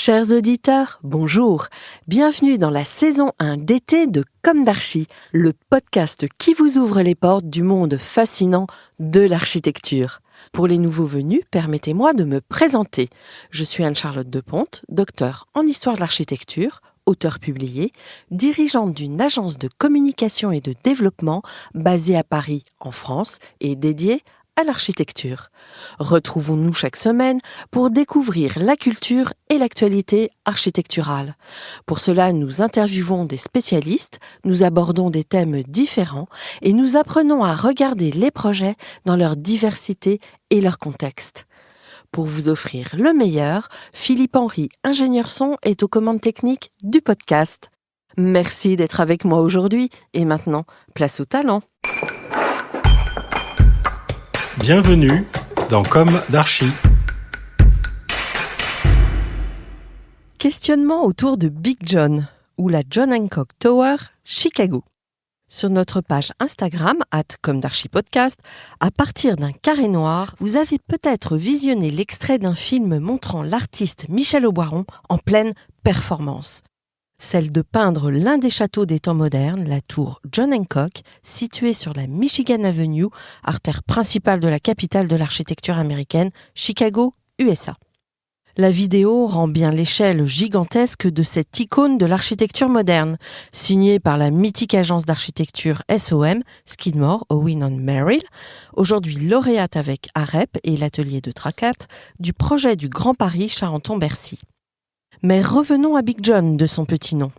Chers auditeurs, bonjour. Bienvenue dans la saison 1 d'été de Comme d'Archi, le podcast qui vous ouvre les portes du monde fascinant de l'architecture. Pour les nouveaux venus, permettez-moi de me présenter. Je suis Anne-Charlotte Deponte, docteure en histoire de l'architecture, auteure publiée, dirigeante d'une agence de communication et de développement basée à Paris, en France, et dédiée à l'architecture. Retrouvons-nous chaque semaine pour découvrir la culture et l'actualité architecturale. Pour cela, nous interviewons des spécialistes, nous abordons des thèmes différents et nous apprenons à regarder les projets dans leur diversité et leur contexte. Pour vous offrir le meilleur, Philippe Henry, ingénieur son, est aux commandes techniques du podcast. Merci d'être avec moi aujourd'hui et maintenant, place au talent. Bienvenue dans Comme d'Archi. Questionnement autour de Big John ou la John Hancock Tower, Chicago. Sur notre page Instagram, @commedarchipodcast, à partir d'un carré noir, vous avez peut-être visionné l'extrait d'un film montrant l'artiste Michel Auboiron en pleine performance. Celle de peindre l'un des châteaux des temps modernes, la tour John Hancock, située sur la Michigan Avenue, artère principale de la capitale de l'architecture américaine, Chicago, USA. La vidéo rend bien l'échelle gigantesque de cette icône de l'architecture moderne, signée par la mythique agence d'architecture SOM, Skidmore, Owen & Merrill, aujourd'hui lauréate avec AREP et l'atelier de Tracat, du projet du Grand Paris Charenton-Bercy. Mais revenons à Big John de son petit nom.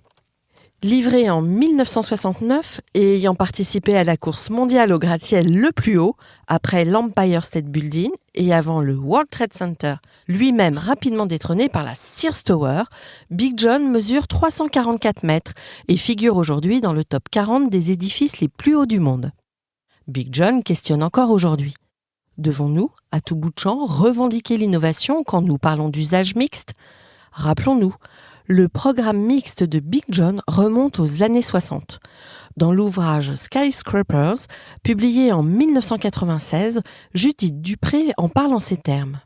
Livré en 1969 et ayant participé à la course mondiale au gratte-ciel le plus haut, après l'Empire State Building et avant le World Trade Center, lui-même rapidement détrôné par la Sears Tower, Big John mesure 344 mètres et figure aujourd'hui dans le top 40 des édifices les plus hauts du monde. Big John questionne encore aujourd'hui. Devons-nous, à tout bout de champ, revendiquer l'innovation quand nous parlons d'usage mixte ? Rappelons-nous, le programme mixte de Big John remonte aux années 60. Dans l'ouvrage Skyscrapers, publié en 1996, Judith Dupré en parle en ces termes.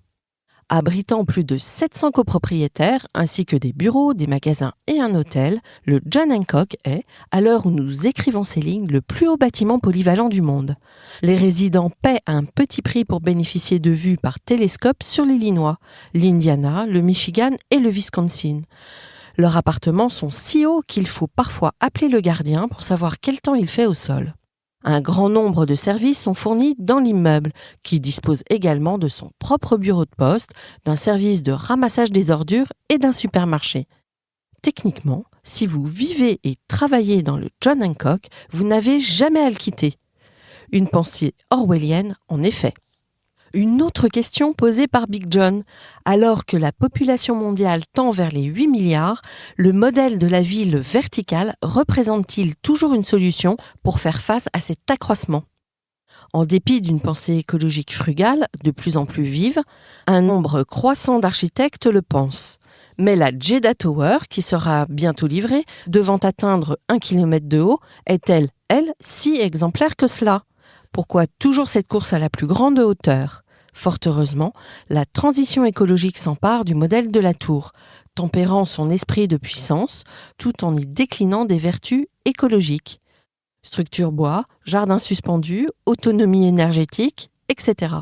Abritant plus de 700 copropriétaires, ainsi que des bureaux, des magasins et un hôtel, le John Hancock est, à l'heure où nous écrivons ces lignes, le plus haut bâtiment polyvalent du monde. Les résidents paient un petit prix pour bénéficier de vues par télescope sur l'Illinois, l'Indiana, le Michigan et le Wisconsin. Leurs appartements sont si hauts qu'il faut parfois appeler le gardien pour savoir quel temps il fait au sol. Un grand nombre de services sont fournis dans l'immeuble, qui dispose également de son propre bureau de poste, d'un service de ramassage des ordures et d'un supermarché. Techniquement, si vous vivez et travaillez dans le John Hancock, vous n'avez jamais à le quitter. Une pensée orwellienne, en effet. Une autre question posée par Big John. Alors que la population mondiale tend vers les 8 milliards, le modèle de la ville verticale représente-t-il toujours une solution pour faire face à cet accroissement ? En dépit d'une pensée écologique frugale, de plus en plus vive, un nombre croissant d'architectes le pensent. Mais la Jeddah Tower, qui sera bientôt livrée, devant atteindre 1 km de haut, est-elle, elle, si exemplaire que cela ? Pourquoi toujours cette course à la plus grande hauteur ? Fort heureusement, la transition écologique s'empare du modèle de la tour, tempérant son esprit de puissance tout en y déclinant des vertus écologiques. Structure bois, jardin suspendu, autonomie énergétique, etc.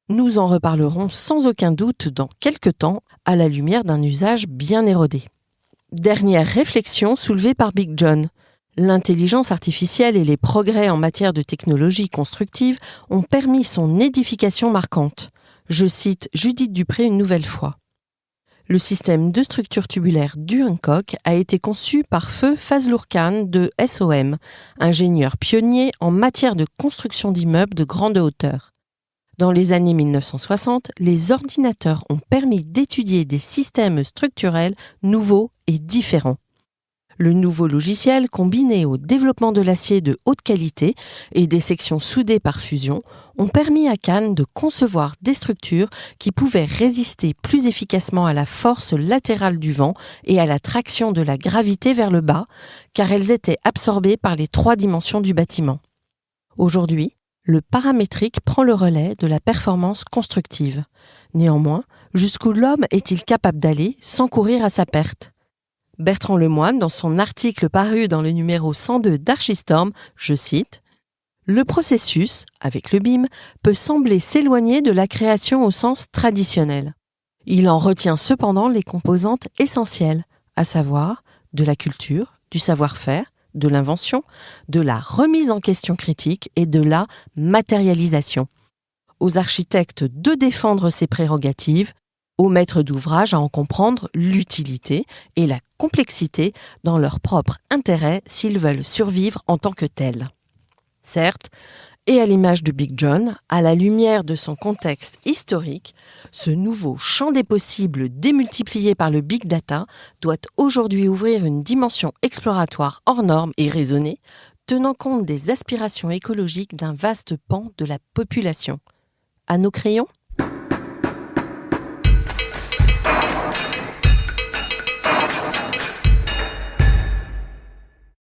Nous en reparlerons sans aucun doute dans quelques temps à la lumière d'un usage bien érodé. Dernière réflexion soulevée par Big John. L'intelligence artificielle et les progrès en matière de technologie constructive ont permis son édification marquante. Je cite Judith Dupré une nouvelle fois. Le système de structure tubulaire du Hancock a été conçu par Feu Fazlur Khan de SOM, ingénieur pionnier en matière de construction d'immeubles de grande hauteur. Dans les années 1960, les ordinateurs ont permis d'étudier des systèmes structurels nouveaux et différents. Le nouveau logiciel, combiné au développement de l'acier de haute qualité et des sections soudées par fusion, ont permis à Khan de concevoir des structures qui pouvaient résister plus efficacement à la force latérale du vent et à la traction de la gravité vers le bas, car elles étaient absorbées par les 3 dimensions du bâtiment. Aujourd'hui, le paramétrique prend le relais de la performance constructive. Néanmoins, Jusqu'où l'homme est-il capable d'aller sans courir à sa perte ? Bertrand Lemoine, dans son article paru dans le numéro 102 d'Archistorm, je cite « Le processus, avec le BIM, peut sembler s'éloigner de la création au sens traditionnel. Il en retient cependant les composantes essentielles, à savoir de la culture, du savoir-faire, de l'invention, de la remise en question critique et de la matérialisation. Aux architectes de défendre ces prérogatives, aux maîtres d'ouvrage à en comprendre l'utilité et la complexité dans leur propre intérêt s'ils veulent survivre en tant que tels. » Certes, et à l'image de Big John, à la lumière de son contexte historique, ce nouveau champ des possibles démultiplié par le Big Data doit aujourd'hui ouvrir une dimension exploratoire hors norme et raisonnée, tenant compte des aspirations écologiques d'un vaste pan de la population. À nos crayons ?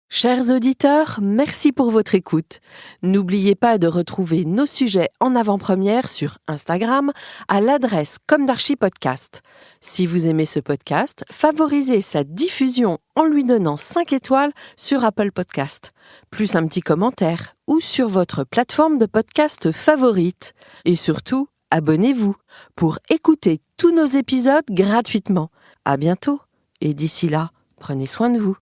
Chers auditeurs, merci pour votre écoute. N'oubliez pas de retrouver nos sujets en avant-première sur Instagram à l'adresse Comme d'Archi Podcast. Si vous aimez ce podcast, favorisez sa diffusion en lui donnant 5 étoiles sur Apple Podcast, plus un petit commentaire ou sur votre plateforme de podcast favorite. Et surtout, abonnez-vous pour écouter tous nos épisodes gratuitement. À bientôt et d'ici là, prenez soin de vous.